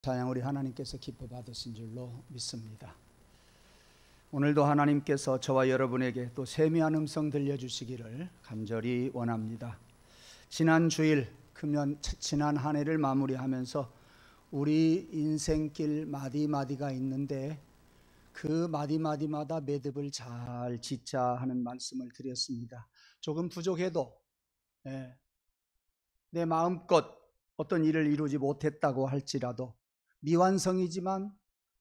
찬양 우리 하나님께서 기뻐 받으신 줄로 믿습니다. 오늘도 하나님께서 저와 여러분에게 또 세미한 음성 들려주시기를 간절히 원합니다. 지난 주일 지난 한 해를 마무리하면서 우리 인생길 마디마디가 있는데 그 마디마디마다 매듭을 잘 짓자 하는 말씀을 드렸습니다. 조금 부족해도 내 마음껏 어떤 일을 이루지 못했다고 할지라도 미완성이지만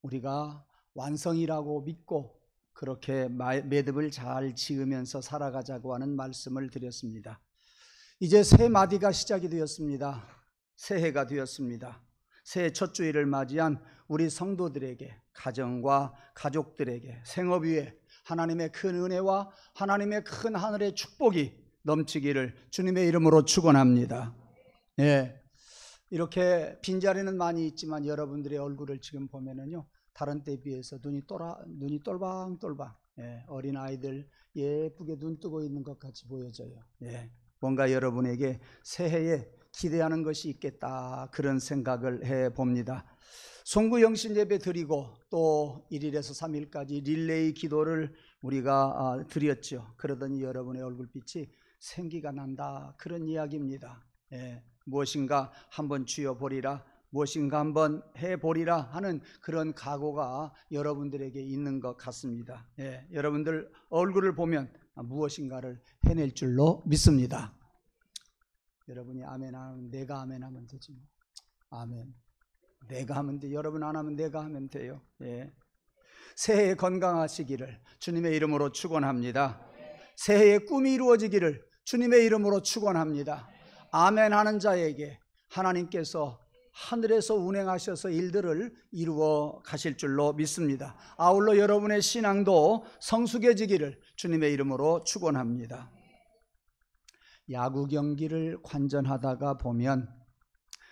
우리가 완성이라고 믿고 그렇게 매듭을 잘 지으면서 살아가자고 하는 말씀을 드렸습니다. 이제 새 마디가 시작이 되었습니다. 새해가 되었습니다. 새해 첫 주일을 맞이한 우리 성도들에게, 가정과 가족들에게 생업 위에 하나님의 큰 은혜와 하나님의 큰 하늘의 축복이 넘치기를 주님의 이름으로 축원합니다. 이렇게 빈자리는 많이 있지만 여러분들의 얼굴을 지금 보면은요, 다른 때에 비해서 눈이 똘방똘방, 어린 아이들 예쁘게 눈 뜨고 있는 것 같이 보여져요. 뭔가 여러분에게 새해에 기대하는 것이 있겠다, 그런 생각을 해봅니다. 송구 영신 예배 드리고 또 1일에서 3일까지 릴레이 기도를 우리가 드렸죠. 그러더니 여러분의 얼굴빛이 생기가 난다, 그런 이야기입니다. 무엇인가 한번 쥐어보리라, 무엇인가 한번 해보리라 하는 그런 각오가 여러분들에게 있는 것 같습니다. 여러분들 얼굴을 보면 무엇인가를 해낼 줄로 믿습니다. 여러분이 아멘 하면 내가 아멘 하면 되지 뭐. 아멘. 내가 하면 돼. 여러분 안 하면 내가 하면 돼요. 새해에 건강하시기를 주님의 이름으로 축원합니다. 새해에 꿈이 이루어지기를 주님의 이름으로 축원합니다. 아멘 하는 자에게 하나님께서 하늘에서 운행하셔서 일들을 이루어 가실 줄로 믿습니다. 아울러 여러분의 신앙도 성숙해지기를 주님의 이름으로 축원합니다. 야구 경기를 관전하다가 보면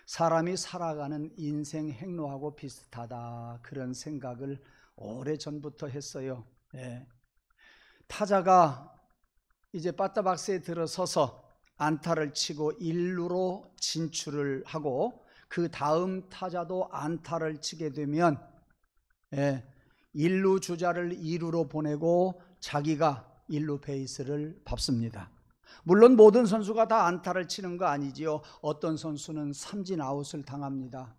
사람이 살아가는 인생 행로하고 비슷하다, 그런 생각을 오래전부터 했어요. 타자가 이제 배트박스에 들어서서 안타를 치고 1루로 진출을 하고 그 다음 타자도 안타를 치게 되면 1루 주자를 2루로 보내고 자기가 1루 베이스를 밟습니다. 물론 모든 선수가 다 안타를 치는 거 아니지요. 어떤 선수는 삼진 아웃을 당합니다.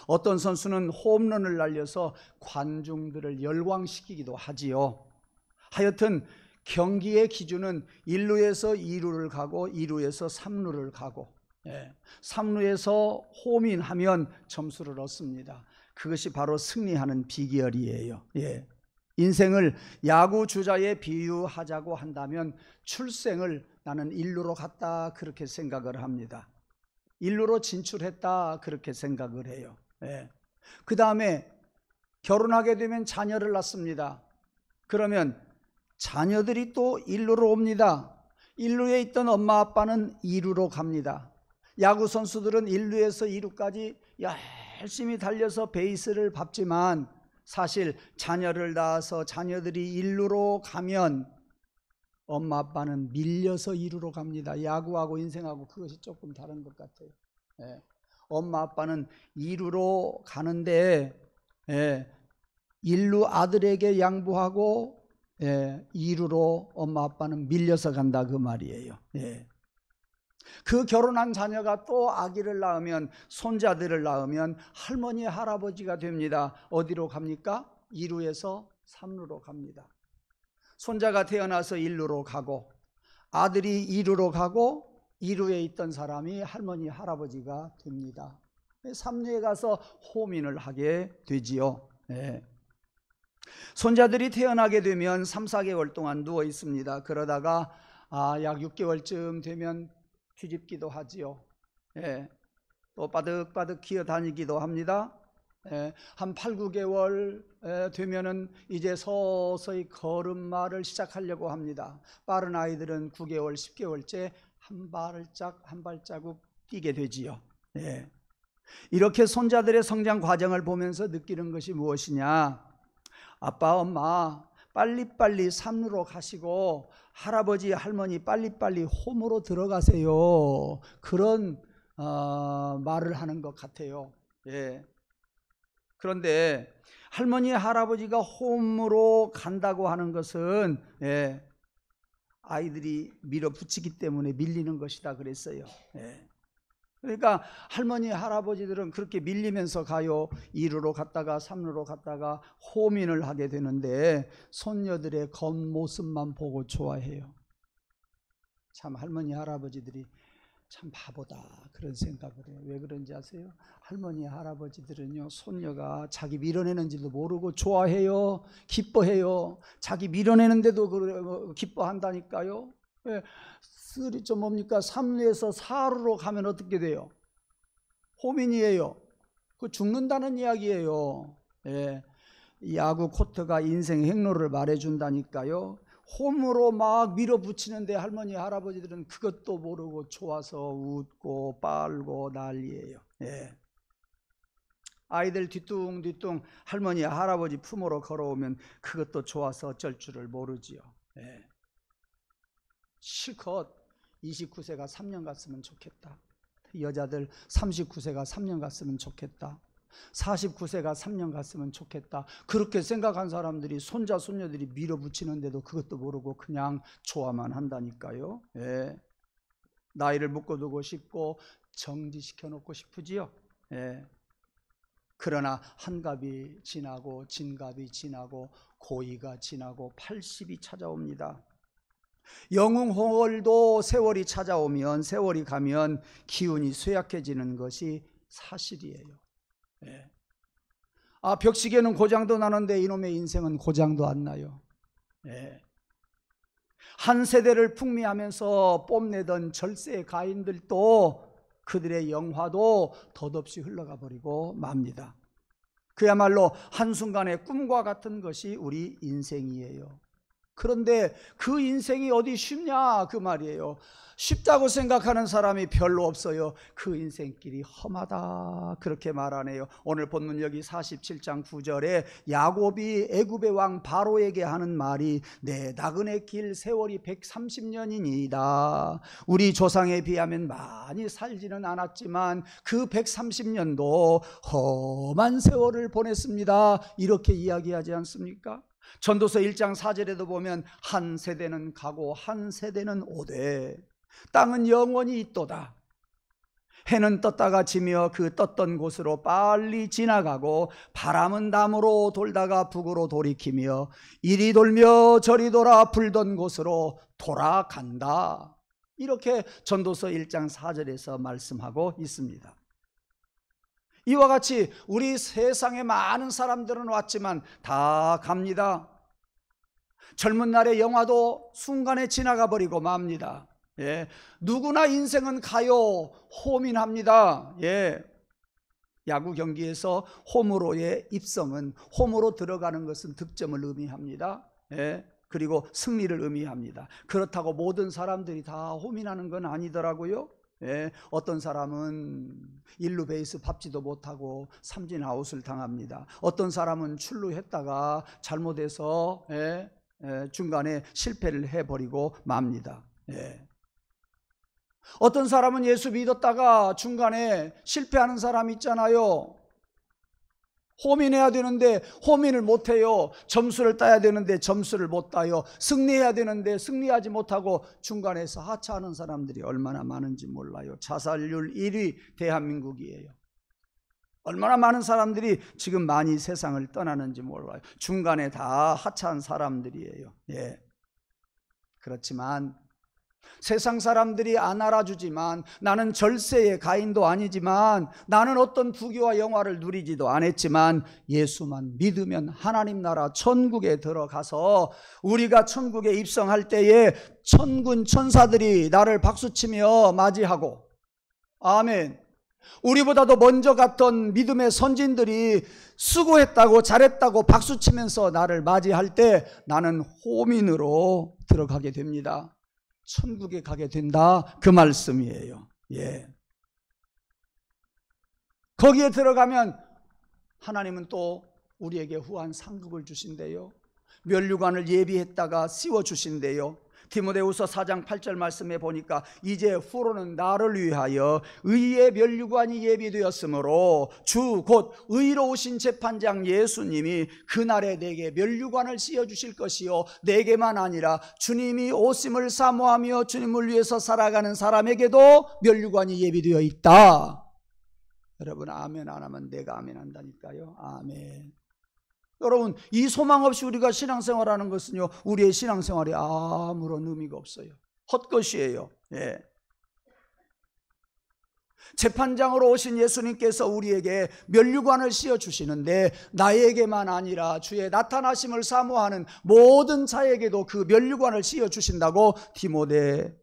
어떤 선수는 홈런을 날려서 관중들을 열광시키기도 하지요. 하여튼 경기의 기준은 1루에서 2루를 가고 2루에서 3루를 가고 3루에서 홈인하면 점수를 얻습니다. 그것이 바로 승리하는 비결이에요. 인생을 야구 주자에 비유하자고 한다면 출생을 나는 1루로 갔다, 그렇게 생각을 합니다. 1루로 진출했다, 그렇게 생각을 해요. 그 다음에 결혼하게 되면 자녀를 낳습니다. 그러면 자녀들이 또 1루로 옵니다. 1루에 있던 엄마 아빠는 2루로 갑니다. 야구 선수들은 1루에서 2루까지 열심히 달려서 베이스를 밟지만 사실 자녀를 낳아서 자녀들이 1루로 가면 엄마 아빠는 밀려서 2루로 갑니다. 야구하고 인생하고 그것이 조금 다른 것 같아요. 엄마 아빠는 2루로 가는데 1루 아들에게 양보하고 2루로 엄마 아빠는 밀려서 간다, 그 말이에요. 그 결혼한 자녀가 또 아기를 낳으면, 손자들을 낳으면 할머니 할아버지가 됩니다. 어디로 갑니까? 2루에서 3루로 갑니다. 손자가 태어나서 1루로 가고 아들이 2루로 가고 2루에 있던 사람이 할머니 할아버지가 됩니다. 3루에 가서 홈인을 하게 되지요. 손자들이 태어나게 되면 3, 4개월 동안 누워 있습니다. 그러다가 약 6개월쯤 되면 뒤집기도 하지요. 또 바득바득 기어다니기도 합니다. 한 8, 9개월 되면은 이제 서서히 걸음마를 시작하려고 합니다. 빠른 아이들은 9개월, 10개월째 한 발자국 뛰게 되지요. 이렇게 손자들의 성장 과정을 보면서 느끼는 것이 무엇이냐? 아빠, 엄마 빨리빨리 3루로 가시고 할아버지, 할머니 빨리빨리 홈으로 들어가세요, 그런 말을 하는 것 같아요. 그런데 할머니 할아버지가 홈으로 간다고 하는 것은 아이들이 밀어붙이기 때문에 밀리는 것이다 그랬어요. 그러니까 할머니 할아버지들은 그렇게 밀리면서 가요. 2루로 갔다가 3루로 갔다가 호민을 하게 되는데 손녀들의 겉모습만 보고 좋아해요. 참 할머니 할아버지들이 참 바보다 그런 생각을 해요. 왜 그런지 아세요? 할머니 할아버지들은요, 손녀가 자기 밀어내는지도 모르고 좋아해요. 기뻐해요. 자기 밀어내는데도 기뻐한다니까요. 쓰리 좀 뭡니까? 3루에서 4루로 가면 어떻게 돼요? 호민이에요. 그 죽는다는 이야기예요. 야구 코트가 인생 행로를 말해준다니까요. 홈으로 막 밀어붙이는데 할머니 할아버지들은 그것도 모르고 좋아서 웃고 빨고 난리예요. 아이들 뒤뚱뒤뚱 할머니 할아버지 품으로 걸어오면 그것도 좋아서 어쩔 줄을 모르지요. 실컷 29세가 3년 갔으면 좋겠다. 여자들 39세가 3년 갔으면 좋겠다. 49세가 3년 갔으면 좋겠다. 그렇게 생각한 사람들이 손자 손녀들이 밀어붙이는데도 그것도 모르고 그냥 좋아만 한다니까요. 나이를 묶어두고 싶고 정지시켜 놓고 싶으지요. 그러나 한갑이 지나고 진갑이 지나고 고이가 지나고 80이 찾아옵니다. 영웅홍월도 세월이 찾아오면, 세월이 가면 기운이 쇠약해지는 것이 사실이에요. 벽시계는 고장도 나는데 이놈의 인생은 고장도 안 나요. 한 세대를 풍미하면서 뽐내던 절세의 가인들도 그들의 영화도 덧없이 흘러가 버리고 맙니다. 그야말로 한순간의 꿈과 같은 것이 우리 인생이에요. 그런데 그 인생이 어디 쉽냐 그 말이에요. 쉽다고 생각하는 사람이 별로 없어요. 그 인생길이 험하다 그렇게 말하네요. 오늘 본문 여기 47장 9절에 야곱이 애굽의 왕 바로에게 하는 말이 내 나그네 길 세월이 130년이니이다. 우리 조상에 비하면 많이 살지는 않았지만 그 130년도 험한 세월을 보냈습니다. 이렇게 이야기하지 않습니까? 전도서 1장 4절에도 보면 한 세대는 가고 한 세대는 오되 땅은 영원히 있도다. 해는 떴다가 지며 그 떴던 곳으로 빨리 지나가고 바람은 남으로 돌다가 북으로 돌이키며 이리 돌며 저리 돌아 불던 곳으로 돌아간다. 이렇게 전도서 1장 4절에서 말씀하고 있습니다. 이와 같이 우리 세상에 많은 사람들은 왔지만 다 갑니다. 젊은 날의 영화도 순간에 지나가 버리고 맙니다. 누구나 인생은 가요. 홈인합니다. 야구 경기에서 홈으로의 입성은, 홈으로 들어가는 것은 득점을 의미합니다. 그리고 승리를 의미합니다. 그렇다고 모든 사람들이 다 홈인하는 건 아니더라고요. 어떤 사람은 1루 베이스 밟지도 못하고 삼진 아웃을 당합니다. 어떤 사람은 출루했다가 잘못해서 중간에 실패를 해버리고 맙니다. 어떤 사람은 예수 믿었다가 중간에 실패하는 사람 있잖아요. 홈인해야 되는데 홈인을 못해요. 점수를 따야 되는데 점수를 못 따요. 승리해야 되는데 승리하지 못하고 중간에서 하차하는 사람들이 얼마나 많은지 몰라요. 자살률 1위 대한민국이에요. 얼마나 많은 사람들이 지금 많이 세상을 떠나는지 몰라요. 중간에 다 하차한 사람들이에요. 그렇지만 세상 사람들이 안 알아주지만, 나는 절세의 가인도 아니지만, 나는 어떤 부귀와 영화를 누리지도 않았지만 예수만 믿으면 하나님 나라 천국에 들어가서 우리가 천국에 입성할 때에 천군 천사들이 나를 박수치며 맞이하고, 아멘, 우리보다도 먼저 갔던 믿음의 선진들이 수고했다고 잘했다고 박수치면서 나를 맞이할 때 나는 호민으로 들어가게 됩니다. 천국에 가게 된다 그 말씀이에요. 거기에 들어가면 하나님은 또 우리에게 후한 상급을 주신대요. 면류관을 예비했다가 씌워주신대요. 디모데후서 4장 8절 말씀에 보니까 이제 후로는 나를 위하여 의의 면류관이 예비되었으므로 주 곧 의로우신 재판장 예수님이 그날에 내게 면류관을 씌워주실 것이요 내게만 아니라 주님이 오심을 사모하며 주님을 위해서 살아가는 사람에게도 면류관이 예비되어 있다. 여러분 아멘 안 하면 내가 아멘 한다니까요. 아멘. 여러분 이 소망 없이 우리가 신앙생활하는 것은요 우리의 신앙생활이 아무런 의미가 없어요. 헛것이에요. 예. 재판장으로 오신 예수님께서 우리에게 면류관을 씌워주시는데 나에게만 아니라 주의 나타나심을 사모하는 모든 자에게도 그 면류관을 씌워주신다고 디모데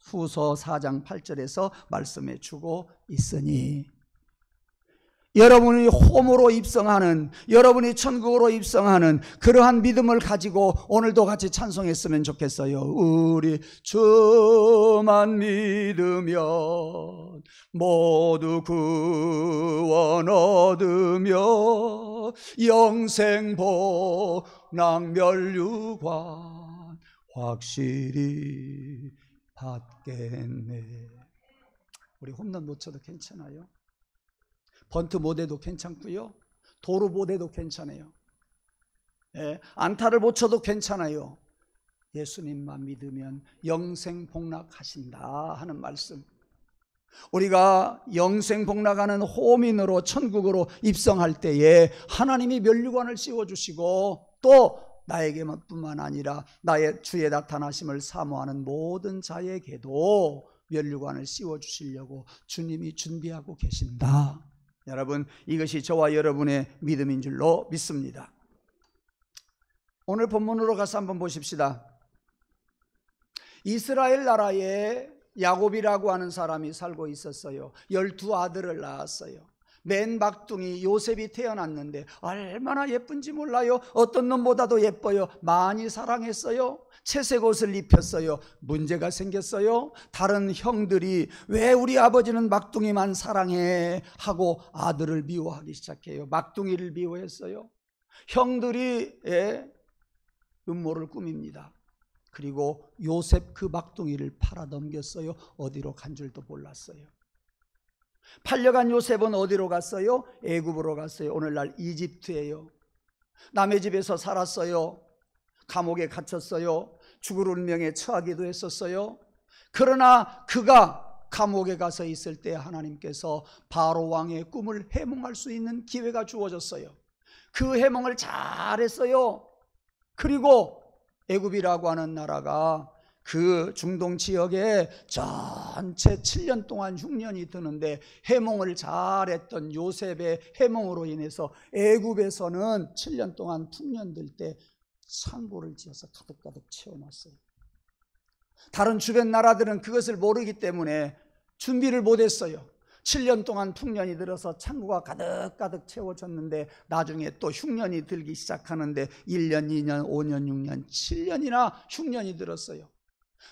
후서 4장 8절에서 말씀해 주고 있으니 여러분이 홈으로 입성하는, 여러분이 천국으로 입성하는 그러한 믿음을 가지고 오늘도 같이 찬송했으면 좋겠어요. 우리 주만 믿으면 모두 구원 얻으며 영생 복락 면류관 확실히 받겠네. 우리 홈런 못 쳐도 괜찮아요. 번트 못 해도 괜찮고요. 도루 못 해도 괜찮아요. 예, 안타를 못 쳐도 괜찮아요. 예수님만 믿으면 영생 복락하신다 하는 말씀. 우리가 영생 복락하는 호민으로 천국으로 입성할 때에 하나님이 면류관을 씌워주시고 또 나에게만 뿐만 아니라 나의 주의 나타나심을 사모하는 모든 자에게도 면류관을 씌워주시려고 주님이 준비하고 계신다. 여러분 이것이 저와 여러분의 믿음인 줄로 믿습니다. 오늘 본문으로 가서 한번 보십시다. 이스라엘 나라에 야곱이라고 하는 사람이 살고 있었어요. 12아들을 낳았어요. 맨 막둥이 요셉이 태어났는데 얼마나 예쁜지 몰라요. 어떤 놈보다도 예뻐요. 많이 사랑했어요. 채색 옷을 입혔어요. 문제가 생겼어요. 다른 형들이 왜 우리 아버지는 막둥이만 사랑해 하고 아들을 미워하기 시작해요. 막둥이를 미워했어요. 형들이 음모를 꾸밉니다. 그리고 요셉 그 막둥이를 팔아넘겼어요. 어디로 간 줄도 몰랐어요. 팔려간 요셉은 어디로 갔어요? 애굽으로 갔어요. 오늘날 이집트예요. 남의 집에서 살았어요. 감옥에 갇혔어요. 죽을 운명에 처하기도 했었어요. 그러나 그가 감옥에 가서 있을 때 하나님께서 바로 왕의 꿈을 해몽할 수 있는 기회가 주어졌어요. 그 해몽을 잘했어요. 그리고 애굽이라고 하는 나라가 그 중동 지역에 전체 7년 동안 흉년이 드는데 해몽을 잘했던 요셉의 해몽으로 인해서 애굽에서는 7년 동안 풍년 들 때 창고를 지어서 가득가득 채워놨어요. 다른 주변 나라들은 그것을 모르기 때문에 준비를 못했어요. 7년 동안 풍년이 들어서 창고가 가득가득 채워졌는데 나중에 또 흉년이 들기 시작하는데 1년, 2년, 5년, 6년, 7년이나 흉년이 들었어요.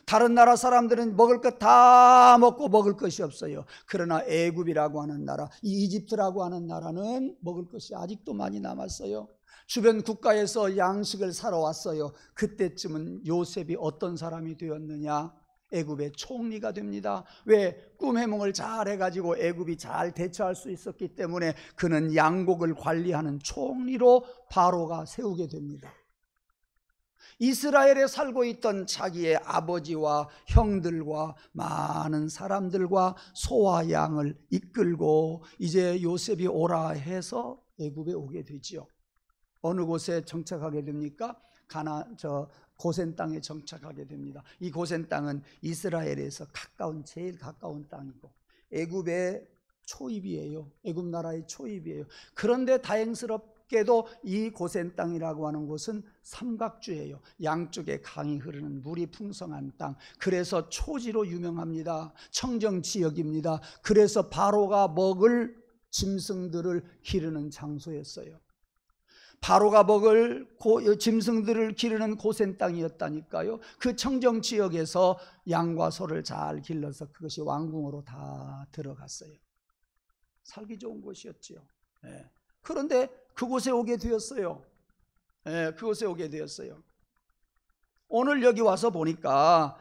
다른 나라 사람들은 먹을 것 다 먹고 먹을 것이 없어요. 그러나 애굽이라고 하는 나라, 이집트라고 하는 나라는 먹을 것이 아직도 많이 남았어요. 주변 국가에서 양식을 사러 왔어요. 그때쯤은 요셉이 어떤 사람이 되었느냐? 애굽의 총리가 됩니다. 왜? 꿈 해몽을 잘 해가지고 애굽이 잘 대처할 수 있었기 때문에 그는 양곡을 관리하는 총리로 바로가 세우게 됩니다. 이스라엘에 살고 있던 자기의 아버지와 형들과 많은 사람들과 소와 양을 이끌고 이제 요셉이 오라 해서 애굽에 오게 되지요. 어느 곳에 정착하게 됩니까? 고센 땅에 정착하게 됩니다. 이 고센 땅은 이스라엘에서 제일 가까운 땅이고 애굽의 초입이에요. 애굽 나라의 초입이에요. 그런데 다행스럽게도 이 고센 땅이라고 하는 곳은 삼각주예요. 양쪽에 강이 흐르는 물이 풍성한 땅. 그래서 초지로 유명합니다. 청정 지역입니다. 그래서 바로가 먹을 짐승들을 기르는 장소였어요. 바로가 먹을 짐승들을 기르는 고센 땅이었다니까요. 그 청정 지역에서 양과 소를 잘 길러서 그것이 왕궁으로 다 들어갔어요. 살기 좋은 곳이었지요. 그런데 그곳에 오게 되었어요. 그곳에 오게 되었어요. 오늘 여기 와서 보니까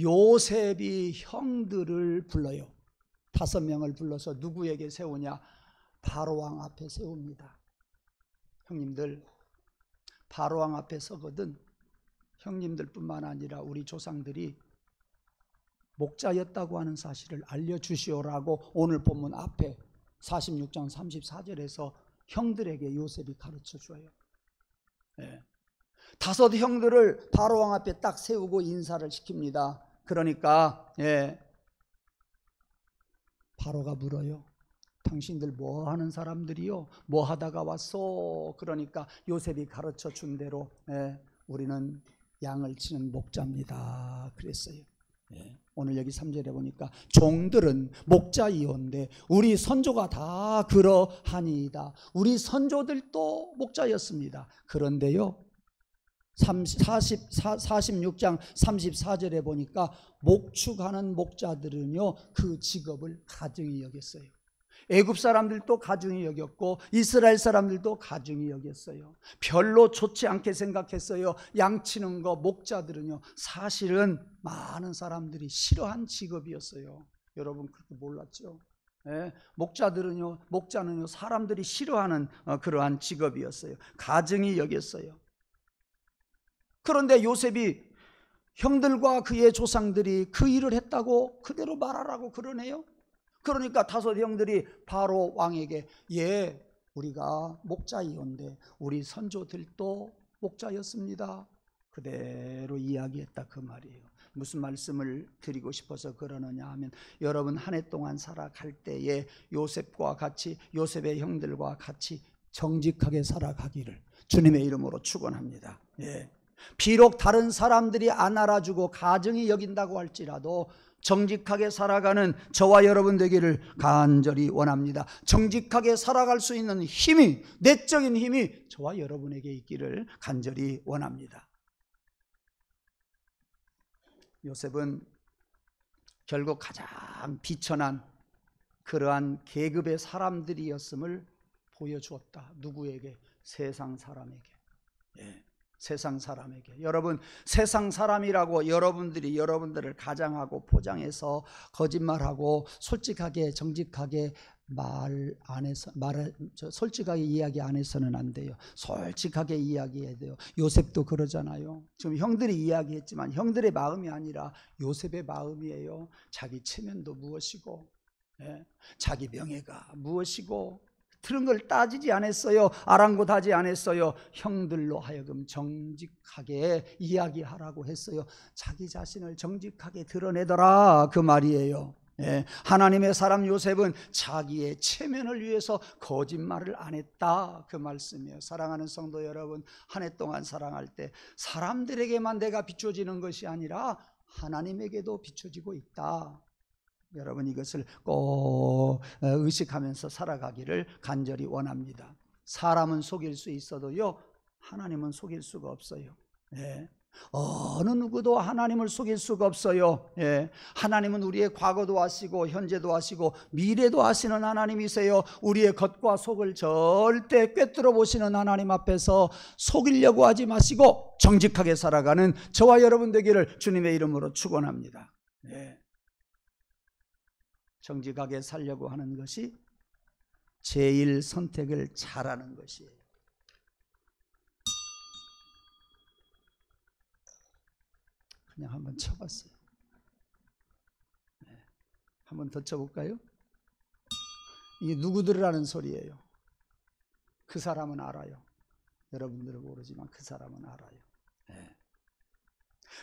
요셉이 형들을 불러요. 5명을 불러서 누구에게 세우냐? 바로왕 앞에 세웁니다. 형님들, 바로왕 앞에 서거든 형님들뿐만 아니라 우리 조상들이 목자였다고 하는 사실을 알려주시오라고 오늘 본문 앞에 46장 34절에서 형들에게 요셉이 가르쳐 줘요. 5 형들을 바로왕 앞에 딱 세우고 인사를 시킵니다. 그러니까 바로가 물어요. 당신들 뭐 하는 사람들이요? 뭐 하다가 왔어? 그러니까 요셉이 가르쳐 준 대로 우리는 양을 치는 목자입니다 그랬어요. 오늘 여기 3절에 보니까 종들은 목자이온데 우리 선조가 다 그러하니이다. 우리 선조들도 목자였습니다. 그런데요 46장 34절에 보니까 목축하는 목자들은요 그 직업을 가증히 여겼어요. 애굽 사람들도 가증히 여겼고 이스라엘 사람들도 가증히 여겼어요. 별로 좋지 않게 생각했어요. 양치는 거 목자들은요 사실은 많은 사람들이 싫어한 직업이었어요. 여러분 그렇게 몰랐죠? 목자는요 사람들이 싫어하는 그러한 직업이었어요. 가증히 여겼어요. 그런데 요셉이 형들과 그의 조상들이 그 일을 했다고 그대로 말하라고 그러네요. 그러니까 5 형들이 바로 왕에게 우리가 목자이온데 우리 선조들도 목자였습니다 그대로 이야기했다 그 말이에요. 무슨 말씀을 드리고 싶어서 그러느냐 하면 여러분 한 해 동안 살아갈 때에 요셉과 같이 요셉의 형들과 같이 정직하게 살아가기를 주님의 이름으로 축원합니다. 비록 다른 사람들이 안 알아주고 가증히 여긴다고 할지라도 정직하게 살아가는 저와 여러분 되기를 간절히 원합니다. 정직하게 살아갈 수 있는 힘이, 내적인 힘이 저와 여러분에게 있기를 간절히 원합니다. 요셉은 결국 가장 비천한 그러한 계급의 사람들이었음을 보여주었다. 누구에게? 세상 사람에게. 세상 사람에게. 여러분 세상 사람이라고 여러분들이 여러분들을 가장하고 포장해서 거짓말하고 솔직하게 정직하게 솔직하게 이야기 안 해서는 안 돼요. 솔직하게 이야기해야 돼요. 요셉도 그러잖아요. 지금 형들이 이야기했지만 형들의 마음이 아니라 요셉의 마음이에요. 자기 체면도 무엇이고 자기 명예가 무엇이고 그런 걸 따지지 않았어요. 아랑곳하지 않았어요. 형들로 하여금 정직하게 이야기하라고 했어요. 자기 자신을 정직하게 드러내더라 그 말이에요. 하나님의 사람 요셉은 자기의 체면을 위해서 거짓말을 안 했다 그 말씀이에요. 사랑하는 성도 여러분, 한 해 동안 사랑할 때 사람들에게만 내가 비춰지는 것이 아니라 하나님에게도 비춰지고 있다. 여러분 이것을 꼭 의식하면서 살아가기를 간절히 원합니다. 사람은 속일 수 있어도요 하나님은 속일 수가 없어요. 어느 누구도 하나님을 속일 수가 없어요. 하나님은 우리의 과거도 아시고 현재도 아시고 미래도 아시는 하나님이세요. 우리의 겉과 속을 절대 꿰뚫어 보시는 하나님 앞에서 속이려고 하지 마시고 정직하게 살아가는 저와 여러분 되기를 주님의 이름으로 축원합니다. 정직하게 살려고 하는 것이 제일 선택을 잘하는 것이에요. 그냥 한번 쳐봤어요. 한번 더 쳐볼까요? 이게 누구들이라는 소리예요. 그 사람은 알아요. 여러분들은 모르지만 그 사람은 알아요.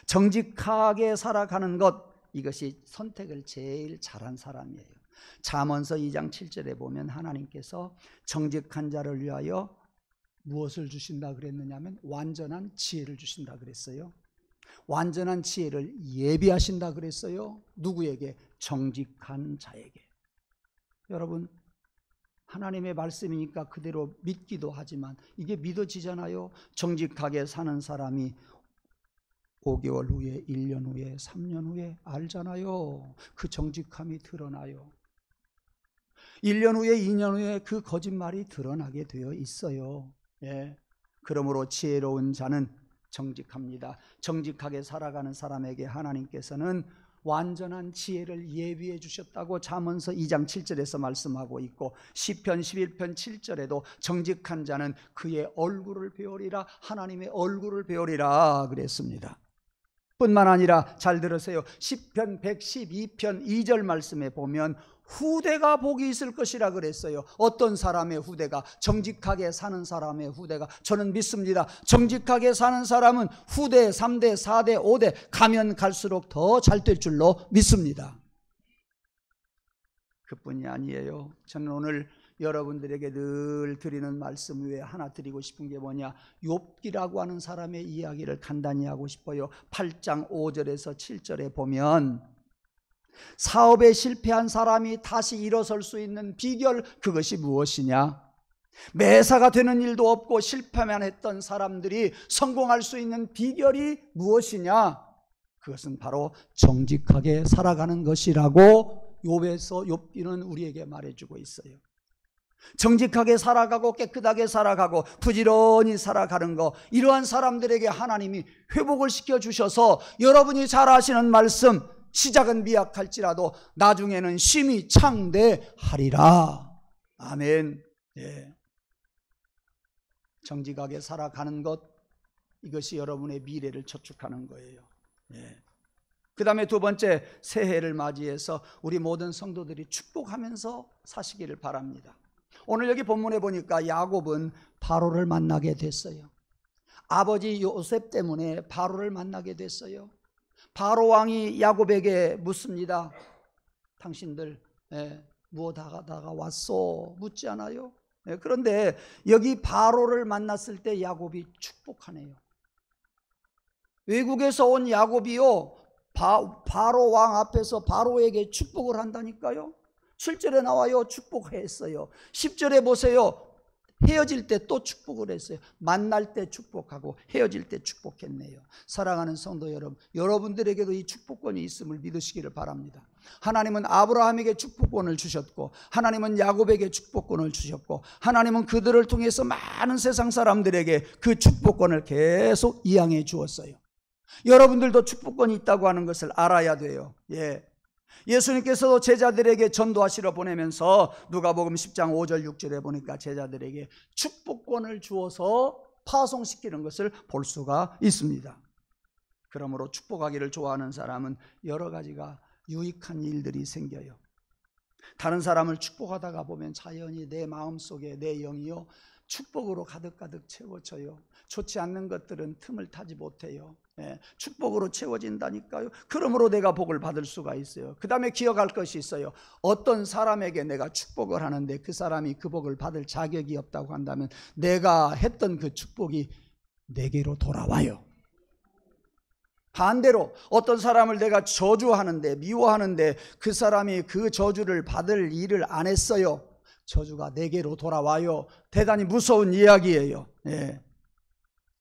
정직하게 살아가는 것, 이것이 선택을 제일 잘한 사람이에요. 잠언서 2장 7절에 보면 하나님께서 정직한 자를 위하여 무엇을 주신다 그랬느냐 하면 완전한 지혜를 주신다 그랬어요. 완전한 지혜를 예비하신다 그랬어요. 누구에게? 정직한 자에게. 여러분 하나님의 말씀이니까 그대로 믿기도 하지만 이게 믿어지잖아요. 정직하게 사는 사람이 5개월 후에 1년 후에 3년 후에 알잖아요. 그 정직함이 드러나요. 1년 후에 2년 후에 그 거짓말이 드러나게 되어 있어요. 그러므로 지혜로운 자는 정직합니다. 정직하게 살아가는 사람에게 하나님께서는 완전한 지혜를 예비해 주셨다고 잠언서 2장 7절에서 말씀하고 있고, 시편 11편 7절에도 정직한 자는 그의 얼굴을 배우리라, 하나님의 얼굴을 배우리라 그랬습니다. 뿐만 아니라 잘 들으세요. 시편 112편 2절 말씀에 보면 후대가 복이 있을 것이라 그랬어요. 어떤 사람의 후대가? 정직하게 사는 사람의 후대가. 저는 믿습니다. 정직하게 사는 사람은 후대 3대 4대 5대 가면 갈수록 더 잘 될 줄로 믿습니다. 그뿐이 아니에요. 저는 오늘 여러분들에게 늘 드리는 말씀 외에 하나 드리고 싶은 게 뭐냐, 욥기라고 하는 사람의 이야기를 간단히 하고 싶어요. 8장 5절에서 7절에 보면 사업에 실패한 사람이 다시 일어설 수 있는 비결, 그것이 무엇이냐? 매사가 되는 일도 없고 실패만 했던 사람들이 성공할 수 있는 비결이 무엇이냐? 그것은 바로 정직하게 살아가는 것이라고 욥에서 욥기는 우리에게 말해주고 있어요. 정직하게 살아가고 깨끗하게 살아가고 부지런히 살아가는 것, 이러한 사람들에게 하나님이 회복을 시켜주셔서 여러분이 잘 아시는 말씀, 시작은 미약할지라도 나중에는 심히 창대하리라. 아멘. 예. 정직하게 살아가는 것, 이것이 여러분의 미래를 저축하는 거예요. 예. 그 다음에 두 번째, 새해를 맞이해서 우리 모든 성도들이 축복하면서 사시기를 바랍니다. 오늘 여기 본문에 보니까 야곱은 바로를 만나게 됐어요. 아버지 요셉 때문에 바로를 만나게 됐어요. 바로 왕이 야곱에게 묻습니다. 당신들 무엇 하다가 왔소? 묻지 않아요? 그런데 여기 바로를 만났을 때 야곱이 축복하네요. 외국에서 온 야곱이요, 바로 왕 앞에서 바로에게 축복을 한다니까요. 7절에 나와요. 축복했어요. 10절에 보세요. 헤어질 때 또 축복을 했어요. 만날 때 축복하고 헤어질 때 축복했네요. 사랑하는 성도 여러분, 여러분들에게도 이 축복권이 있음을 믿으시기를 바랍니다. 하나님은 아브라함에게 축복권을 주셨고, 하나님은 야곱에게 축복권을 주셨고, 하나님은 그들을 통해서 많은 세상 사람들에게 그 축복권을 계속 이양해 주었어요. 여러분들도 축복권이 있다고 하는 것을 알아야 돼요. 예. 예수님께서도 제자들에게 전도하시러 보내면서 누가복음 10장 5절 6절에 보니까 제자들에게 축복권을 주어서 파송시키는 것을 볼 수가 있습니다. 그러므로 축복하기를 좋아하는 사람은 여러 가지가 유익한 일들이 생겨요. 다른 사람을 축복하다가 보면 자연히 내 마음속에 내 영이요, 축복으로 가득가득 채워져요. 좋지 않는 것들은 틈을 타지 못해요. 축복으로 채워진다니까요. 그러므로 내가 복을 받을 수가 있어요. 그 다음에 기억할 것이 있어요. 어떤 사람에게 내가 축복을 하는데 그 사람이 그 복을 받을 자격이 없다고 한다면 내가 했던 그 축복이 내게로 돌아와요. 반대로 어떤 사람을 내가 저주하는데, 미워하는데 그 사람이 그 저주를 받을 일을 안 했어요. 저주가 내게로 돌아와요. 대단히 무서운 이야기예요.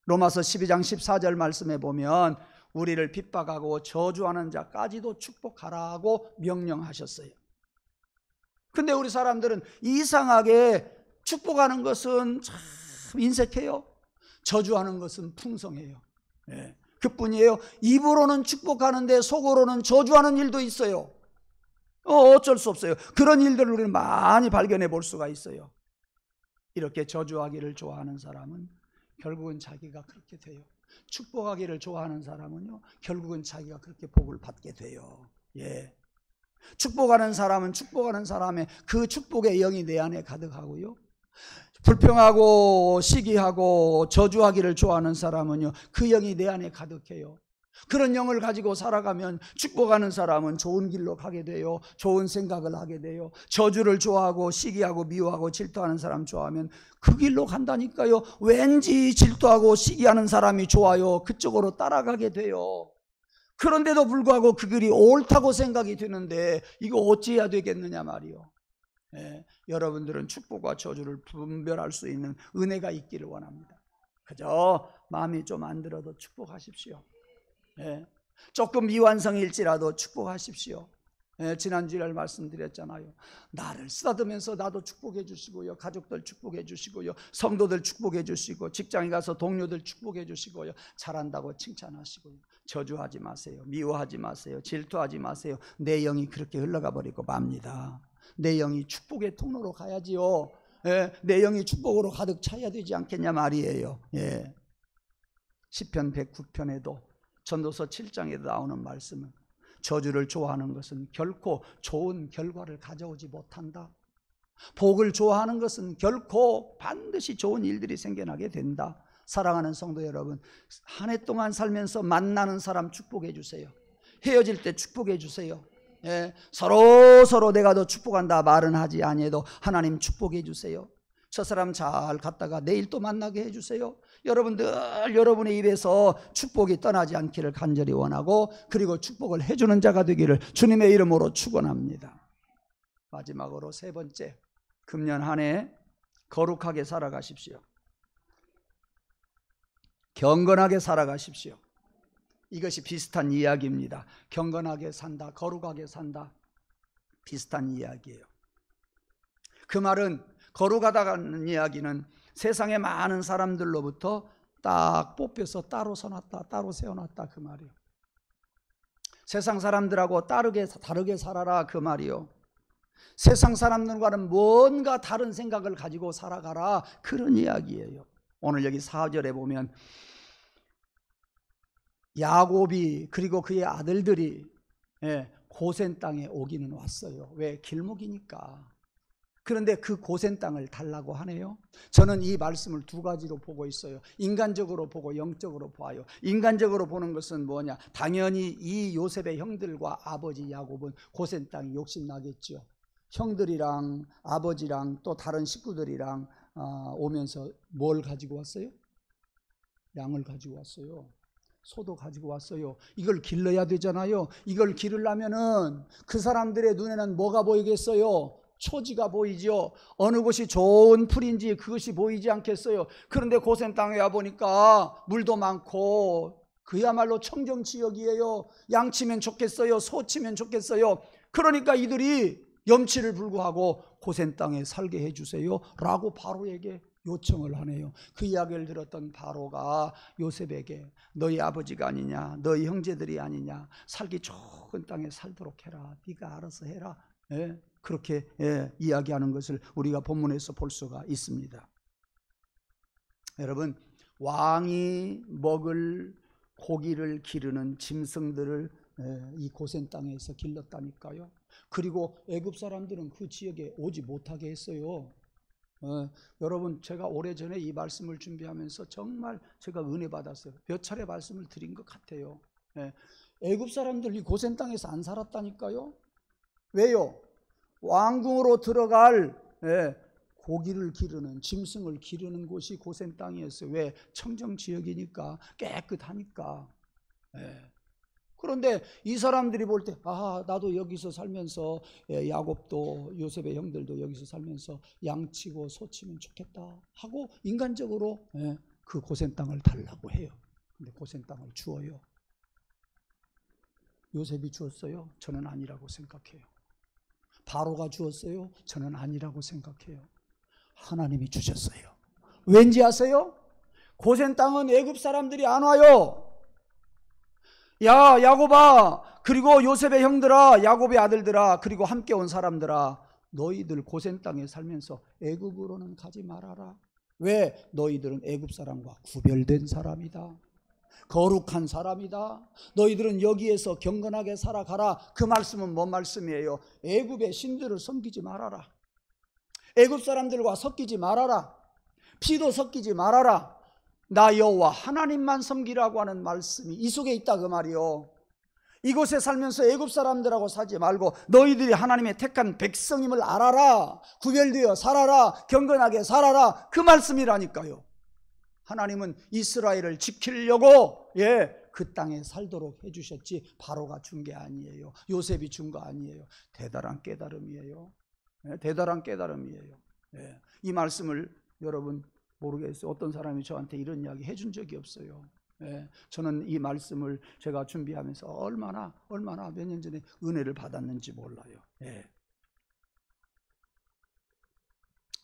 로마서 12장 14절 말씀에 보면 우리를 핍박하고 저주하는 자까지도 축복하라고 명령하셨어요. 근데 우리 사람들은 이상하게 축복하는 것은 참 인색해요. 저주하는 것은 풍성해요. 그뿐이에요. 입으로는 축복하는데 속으로는 저주하는 일도 있어요. 어쩔 수 없어요. 그런 일들을 우리는 많이 발견해 볼 수가 있어요. 이렇게 저주하기를 좋아하는 사람은 결국은 자기가 그렇게 돼요. 축복하기를 좋아하는 사람은요, 결국은 자기가 그렇게 복을 받게 돼요. 축복하는 사람은 축복하는 사람의 그 축복의 영이 내 안에 가득하고요, 불평하고 시기하고 저주하기를 좋아하는 사람은요, 그 영이 내 안에 가득해요. 그런 영을 가지고 살아가면 축복하는 사람은 좋은 길로 가게 돼요. 좋은 생각을 하게 돼요. 저주를 좋아하고 시기하고 미워하고 질투하는 사람 좋아하면 그 길로 간다니까요. 왠지 질투하고 시기하는 사람이 좋아요. 그쪽으로 따라가게 돼요. 그런데도 불구하고 그 길이 옳다고 생각이 드는데 이거 어찌해야 되겠느냐 말이요. 여러분들은 축복과 저주를 분별할 수 있는 은혜가 있기를 원합니다. 그저 마음이 좀 안 들어도 축복하십시오. 조금 미완성일지라도 축복하십시오. 지난주에 말씀드렸잖아요. 나를 쓰다듬으면서 나도 축복해 주시고요, 가족들 축복해 주시고요, 성도들 축복해 주시고, 직장에 가서 동료들 축복해 주시고요, 잘한다고 칭찬하시고요. 저주하지 마세요. 미워하지 마세요. 질투하지 마세요. 내 영이 그렇게 흘러가 버리고 맙니다. 내 영이 축복의 통로로 가야지요. 내 영이 축복으로 가득 차야 되지 않겠냐 말이에요. 시편 109편에도 전도서 7장에도 나오는 말씀은 저주를 좋아하는 것은 결코 좋은 결과를 가져오지 못한다. 복을 좋아하는 것은 결코 반드시 좋은 일들이 생겨나게 된다. 사랑하는 성도 여러분, 한 해 동안 살면서 만나는 사람 축복해 주세요. 헤어질 때 축복해 주세요. 서로 내가 더 축복한다 말은 하지 아니해도 하나님 축복해 주세요. 저 사람 잘 갔다가 내일 또 만나게 해주세요. 여러분들 여러분의 입에서 축복이 떠나지 않기를 간절히 원하고, 그리고 축복을 해주는 자가 되기를 주님의 이름으로 축원합니다. 마지막으로 세 번째, 금년 한 해 거룩하게 살아가십시오. 경건하게 살아가십시오. 이것이 비슷한 이야기입니다. 경건하게 산다, 거룩하게 산다, 비슷한 이야기예요. 그 말은, 거룩하다는 이야기는 세상의 많은 사람들로부터 딱 뽑혀서 따로 서놨다, 따로 세워놨다, 그 말이요. 세상 사람들하고 다르게 살아라, 그 말이요. 세상 사람들과는 뭔가 다른 생각을 가지고 살아가라, 그런 이야기예요. 오늘 여기 4절에 보면 야곱이 그리고 그의 아들들이 고센 땅에 오기는 왔어요. 왜? 길목이니까. 그런데 그 고센 땅을 달라고 하네요. 저는 이 말씀을 두 가지로 보고 있어요. 인간적으로 보고 영적으로 봐요. 인간적으로 보는 것은 뭐냐? 당연히 이 요셉의 형들과 아버지 야곱은 고센 땅이 욕심나겠죠. 형들이랑 아버지랑 또 다른 식구들이랑 오면서 뭘 가지고 왔어요? 양을 가지고 왔어요. 소도 가지고 왔어요. 이걸 길러야 되잖아요. 이걸 기르려면은 그 사람들의 눈에는 뭐가 보이겠어요? 초지가 보이죠. 어느 곳이 좋은 풀인지 그것이 보이지 않겠어요. 그런데 고센 땅에 와보니까 물도 많고 그야말로 청정지역이에요. 양치면 좋겠어요, 소치면 좋겠어요. 그러니까 이들이 염치를 불구하고 고센 땅에 살게 해주세요 라고 바로에게 요청을 하네요. 그 이야기를 들었던 바로가 요셉에게 너희 아버지가 아니냐, 너희 형제들이 아니냐, 살기 좋은 땅에 살도록 해라, 네가 알아서 해라, 그렇게 이야기하는 것을 우리가 본문에서 볼 수가 있습니다. 여러분, 왕이 먹을 고기를 기르는 짐승들을 이 고센 땅에서 길렀다니까요. 그리고 애굽 사람들은 그 지역에 오지 못하게 했어요. 여러분, 제가 오래전에 이 말씀을 준비하면서 정말 제가 은혜 받았어요. 몇 차례 말씀을 드린 것 같아요. 애굽 사람들이 고센 땅에서 안 살았다니까요. 왜요? 왕궁으로 들어갈 고기를 기르는, 짐승을 기르는 곳이 고센 땅이었어요. 왜? 청정지역이니까, 깨끗하니까. 그런데 이 사람들이 볼 때, 나도 여기서 살면서, 야곱도 요셉의 형들도 여기서 살면서 양치고 소치면 좋겠다 하고 인간적으로 그 고센 땅을 달라고 해요. 근데 고센 땅을 주어요. 요셉이 주었어요? 저는 아니라고 생각해요. 바로가 주었어요? 저는 아니라고 생각해요. 하나님이 주셨어요. 왠지 아세요? 고센 땅은 애굽 사람들이 안 와요. 야, 야곱아, 그리고 요셉의 형들아, 야곱의 아들들아, 그리고 함께 온 사람들아, 너희들 고센 땅에 살면서 애굽으로는 가지 말아라. 왜? 너희들은 애굽 사람과 구별된 사람이다. 거룩한 사람이다. 너희들은 여기에서 경건하게 살아가라. 그 말씀은 뭔 말씀이에요? 애굽의 신들을 섬기지 말아라. 애굽 사람들과 섞이지 말아라. 피도 섞이지 말아라. 나 여호와 하나님만 섬기라고 하는 말씀이 이 속에 있다, 그 말이요. 이곳에 살면서 애굽 사람들하고 살지 말고 너희들이 하나님의 택한 백성임을 알아라. 구별되어 살아라. 경건하게 살아라. 그 말씀이라니까요. 하나님은 이스라엘을 지키려고 그 땅에 살도록 해주셨지, 바로가 준 게 아니에요. 요셉이 준 거 아니에요. 대단한 깨달음이에요. 대단한 깨달음이에요. 이 말씀을 여러분 모르겠어요. 어떤 사람이 저한테 이런 이야기 해준 적이 없어요. 예, 저는 이 말씀을 제가 준비하면서 얼마나 몇 년 전에 은혜를 받았는지 몰라요. 예.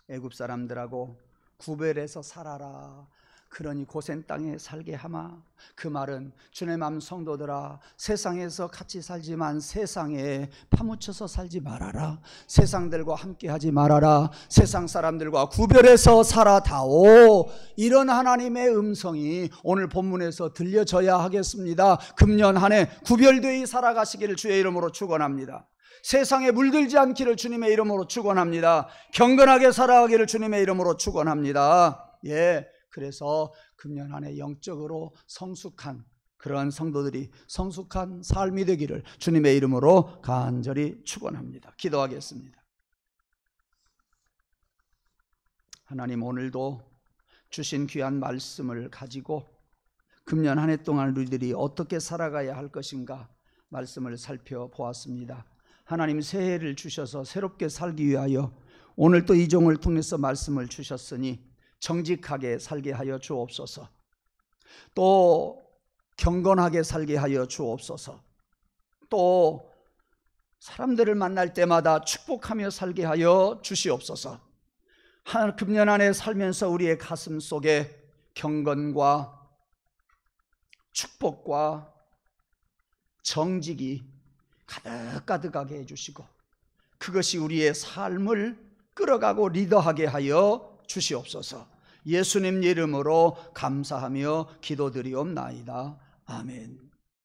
애굽 사람들하고 구별해서 살아라. 그러니 고센 땅에 살게 하마. 그 말은 주의 맘 성도들아, 세상에서 같이 살지만 세상에 파묻혀서 살지 말아라. 세상들과 함께 하지 말아라. 세상 사람들과 구별해서 살아다오. 이런 하나님의 음성이 오늘 본문에서 들려져야 하겠습니다. 금년 한 해 구별되이 살아가시기를 주의 이름으로 축원합니다. 세상에 물들지 않기를 주님의 이름으로 축원합니다. 경건하게 살아가기를 주님의 이름으로 축원합니다. 예. 그래서 금년 한 해 영적으로 성숙한 그러한 성도들이 성숙한 삶이 되기를 주님의 이름으로 간절히 축원합니다. 기도하겠습니다. 하나님, 오늘도 주신 귀한 말씀을 가지고 금년 한 해 동안 우리들이 어떻게 살아가야 할 것인가 말씀을 살펴보았습니다. 하나님, 새해를 주셔서 새롭게 살기 위하여 오늘 또 이 종을 통해서 말씀을 주셨으니 정직하게 살게 하여 주옵소서. 또 경건하게 살게 하여 주옵소서. 또 사람들을 만날 때마다 축복하며 살게 하여 주시옵소서. 금년 안에 살면서 우리의 가슴 속에 경건과 축복과 정직이 가득가득하게 해주시고 그것이 우리의 삶을 끌어가고 리더하게 하여 주시옵소서. 예수님 이름으로 감사하며 기도드리옵나이다. 아멘.